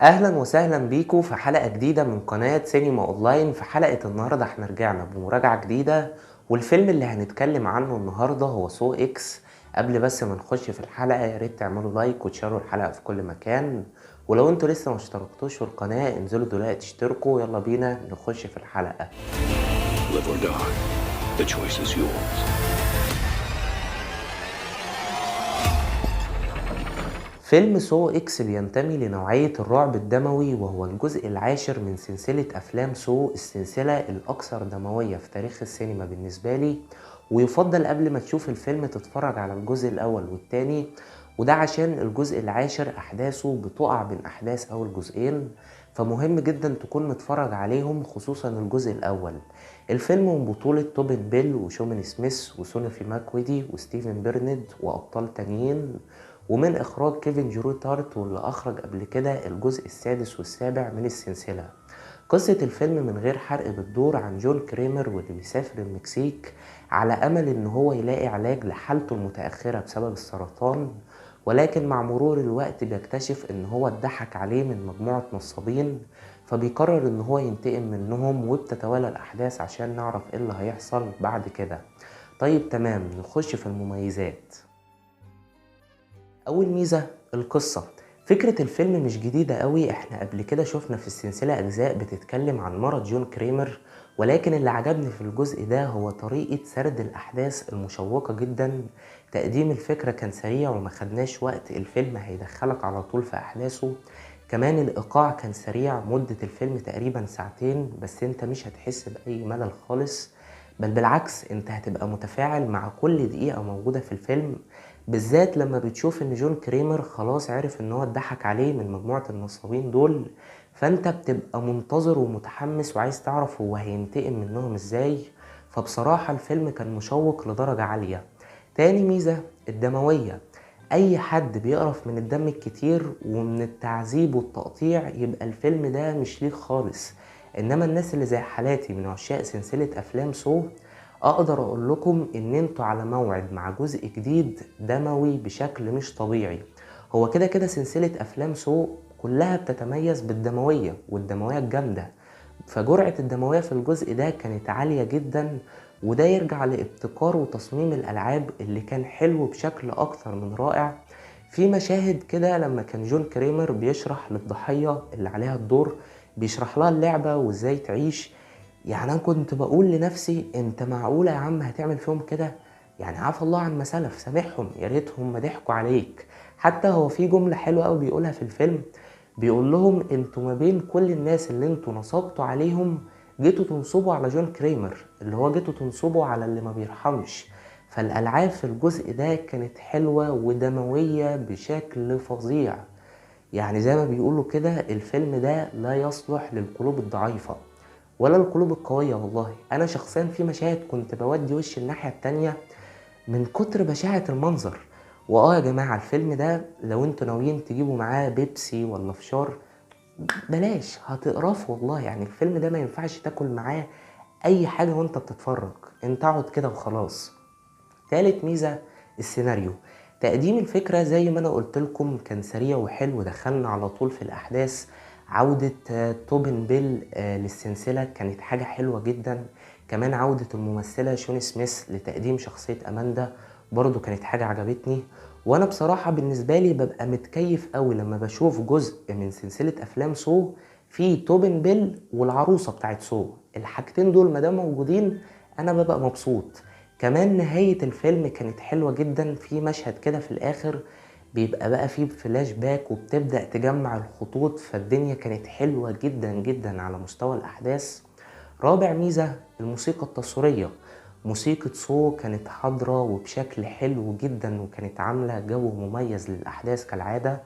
اهلا وسهلا بيكم في حلقة جديدة من قناة سينما اونلاين. في حلقة النهاردة احنا رجعنا بمراجعة جديدة، والفيلم اللي هنتكلم عنه النهاردة هو سو اكس. قبل بس ما نخش في الحلقة يا ريت تعملوا لايك وتشاركوا الحلقة في كل مكان، ولو انتوا لسه ما اشتركتوش في القناة انزلوا دلوقتي اشتركوا. يلا بينا نخش في الحلقة. Live or die, the choice is yours. فيلم سو اكس بينتمي لنوعية الرعب الدموي، وهو الجزء العاشر من سلسلة افلام سو، السلسلة الاكثر دموية في تاريخ السينما بالنسبة لي. ويفضل قبل ما تشوف الفيلم تتفرج على الجزء الاول والتاني، وده عشان الجزء العاشر احداثه بتقع بين احداث اول جزئين، فمهم جدا تكون متفرج عليهم، خصوصا الجزء الاول. الفيلم من بطولة توبن بيل وشومن سميث وسونوفي ماكويدي وستيفن بيرند وابطال تانيين، ومن إخراج كيفن جروتارت، واللي أخرج قبل كده الجزء السادس والسابع من السلسلة. قصة الفيلم من غير حرق بتدور عن جون كريمر، واللي بيسافر المكسيك على أمل إن هو يلاقي علاج لحالته المتأخرة بسبب السرطان، ولكن مع مرور الوقت بيكتشف إن هو اتضحك عليه من مجموعة نصابين، فبيقرر إن هو ينتقم منهم، وبتتوالى الأحداث عشان نعرف إيه اللي هيحصل بعد كده. طيب تمام، نخش في المميزات. اول ميزة القصة. فكرة الفيلم مش جديدة قوي، احنا قبل كده شفنا في السلسلة اجزاء بتتكلم عن مرض جون كريمر، ولكن اللي عجبني في الجزء ده هو طريقة سرد الاحداث المشوقة جدا. تقديم الفكرة كان سريع وما خدناش وقت، الفيلم هيدخلك على طول في احداثه. كمان الايقاع كان سريع، مدة الفيلم تقريبا ساعتين، بس انت مش هتحس باي ملل خالص، بل بالعكس انت هتبقى متفاعل مع كل دقيقة موجودة في الفيلم، بالذات لما بتشوف ان جون كريمر خلاص عرف ان هو اتضحك عليه من مجموعة النصابين دول، فانت بتبقى منتظر ومتحمس وعايز تعرف هو هينتقم منهم ازاي. فبصراحة الفيلم كان مشوق لدرجة عالية. تاني ميزة الدموية. اي حد بيقرف من الدم الكتير ومن التعذيب والتقطيع يبقى الفيلم ده مش ليه خالص، انما الناس اللي زي حالاتي من عشاق سلسلة افلام سو، اقدر اقول لكم ان انتوا على موعد مع جزء جديد دموي بشكل مش طبيعي. هو كده كده سلسلة افلام سو كلها بتتميز بالدموية والدموية الجامدة، فجرعة الدموية في الجزء ده كانت عالية جدا، وده يرجع لابتكار وتصميم الالعاب اللي كان حلو بشكل اكثر من رائع. في مشاهد كده لما كان جون كريمر بيشرح للضحية اللي عليها الدور، بيشرح لها اللعبة وازاي تعيش، يعني انا كنت بقول لنفسي انت معقولة يا عم هتعمل فيهم كده؟ يعني عفى الله عما سلف، سامحهم، يا ريتهم ما ضحكوا عليك. حتى هو في جملة حلوة قوي بيقولها في الفيلم، بيقول لهم انتوا ما بين كل الناس اللي انتوا نصبتوا عليهم جيتوا تنصبوا على جون كريمر، اللي هو جيتوا تنصبوا على اللي ما بيرحمش. فالالعاب في الجزء ده كانت حلوة ودموية بشكل فظيع. يعني زي ما بيقولوا كده الفيلم ده لا يصلح للقلوب الضعيفة ولا القلوب القوية. والله أنا شخصيا في مشاهد كنت بودي وش الناحية التانية من كتر بشاعة المنظر. يا جماعة الفيلم ده لو انتوا ناويين تجيبوا معاه بيبسي ولا فشار بلاش، هتقرفوا والله. يعني الفيلم ده ما ينفعش تاكل معاه أي حاجة وانت بتتفرج، انت اقعد كده وخلاص. تالت ميزة السيناريو. تقديم الفكرة زي ما انا قلت لكم كان سريع وحلو، دخلنا على طول في الاحداث. عودة توبن بيل للسلسلة كانت حاجة حلوة جدا. كمان عودة الممثلة شون سميث لتقديم شخصية اماندا برضو كانت حاجة عجبتني. وانا بصراحة بالنسبة لي ببقى متكيف قوي لما بشوف جزء من سلسلة افلام سو في توبن بيل والعروسة بتاعت سو، الحاجتين دول مادام موجودين انا ببقى مبسوط. كمان نهاية الفيلم كانت حلوة جدا، في مشهد كده في الآخر بيبقى بقى فيه فلاش باك وبتبدأ تجمع الخطوط، فالدنيا كانت حلوة جدا جدا على مستوى الأحداث. رابع ميزة الموسيقى التصويرية. موسيقى سو كانت حاضرة وبشكل حلو جدا، وكانت عاملة جو مميز للأحداث كالعادة.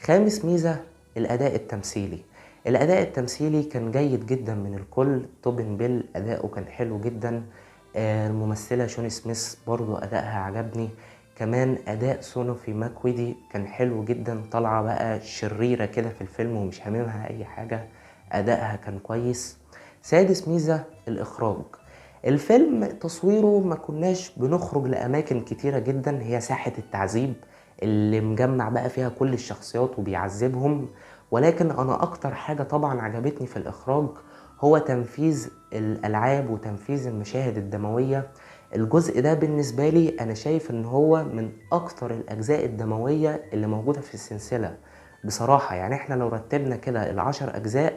خامس ميزة الأداء التمثيلي. الأداء التمثيلي كان جيد جدا من الكل، توبن بيل أداؤه كان حلو جدا، الممثلة شون سميث برضو أدائها عجبني. كمان أداء سونوفي ماكويدي كان حلو جدا، طالعة بقى شريرة كده في الفيلم ومش هاممها أي حاجة، أدائها كان كويس. سادس ميزة الإخراج. الفيلم تصويره ما كناش بنخرج لأماكن كتيرة جدا، هي ساحة التعذيب اللي مجمع بقى فيها كل الشخصيات وبيعذبهم، ولكن انا اكتر حاجة طبعا عجبتني في الاخراج هو تنفيذ الالعاب وتنفيذ المشاهد الدموية. الجزء ده بالنسبة لي انا شايف ان هو من اكتر الاجزاء الدموية اللي موجودة في السلسلة بصراحة. يعني احنا لو رتبنا كده العشر اجزاء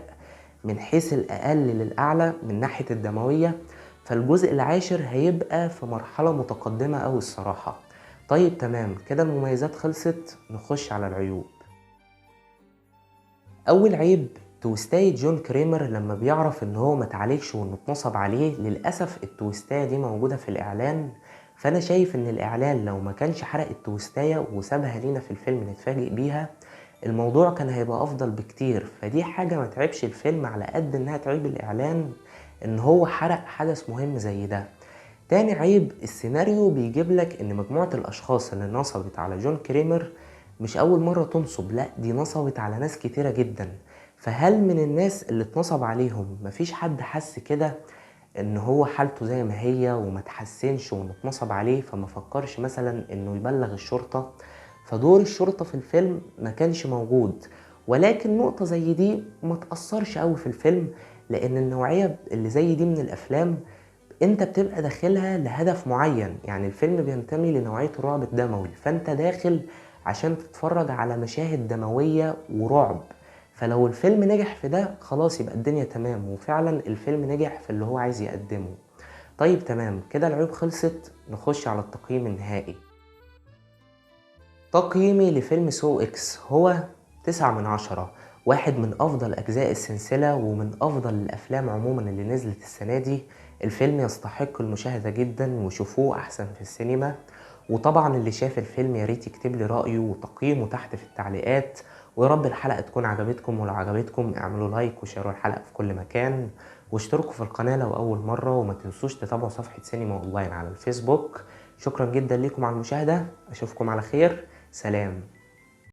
من حيث الاقل للاعلى من ناحية الدموية، فالجزء العاشر هيبقى في مرحلة متقدمة اوي الصراحة. طيب تمام كده، المميزات خلصت، نخش على العيوب. اول عيب تويستاية جون كريمر لما بيعرف ان هو متعالجش وانه اتنصب عليه. للأسف التويستاية دي موجودة في الاعلان، فانا شايف ان الاعلان لو ما كانش حرق التويستاية وسابها لينا في الفيلم نتفاجئ بيها، الموضوع كان هيبقى افضل بكتير. فدي حاجة ما تعبش الفيلم على قد انها تعيب الاعلان، ان هو حرق حدث مهم زي ده. تاني عيب، السيناريو بيجيب لك ان مجموعة الاشخاص اللي نصبت على جون كريمر مش اول مرة تنصب، لا دي نصبت على ناس كتيرة جدا. فهل من الناس اللي اتنصب عليهم مفيش حد حس كده ان هو حالته زي ما هي وما تحسنش وانه اتنصب عليه، فما فكرش مثلا انه يبلغ الشرطة؟ فدور الشرطة في الفيلم ما كانش موجود. ولكن نقطة زي دي ما تأثرش قوي في الفيلم، لان النوعية اللي زي دي من الافلام انت بتبقى داخلها لهدف معين. يعني الفيلم بينتمي لنوعية الرعب الدموي، فانت داخل عشان تتفرج على مشاهد دموية ورعب. فلو الفيلم نجح في ده خلاص يبقى الدنيا تمام، وفعلا الفيلم نجح في اللي هو عايز يقدمه. طيب تمام كده العيوب خلصت، نخش على التقييم النهائي. تقييمي لفيلم سو اكس هو 9/10. واحد من افضل اجزاء السلسلة ومن افضل الافلام عموما اللي نزلت السنة دي. الفيلم يستحق المشاهدة جدا، وشوفوه احسن في السينما. وطبعا اللي شاف الفيلم ياريت يكتب لي رأيه وتقييمه تحت في التعليقات. ويا رب الحلقة تكون عجبتكم، ولو عجبتكم اعملوا لايك وشيروا الحلقة في كل مكان، واشتركوا في القناة لو اول مرة، وما تنسوش تتابعوا صفحة سينما اونلاين على الفيسبوك. شكرا جدا لكم على المشاهدة، اشوفكم على خير، سلام.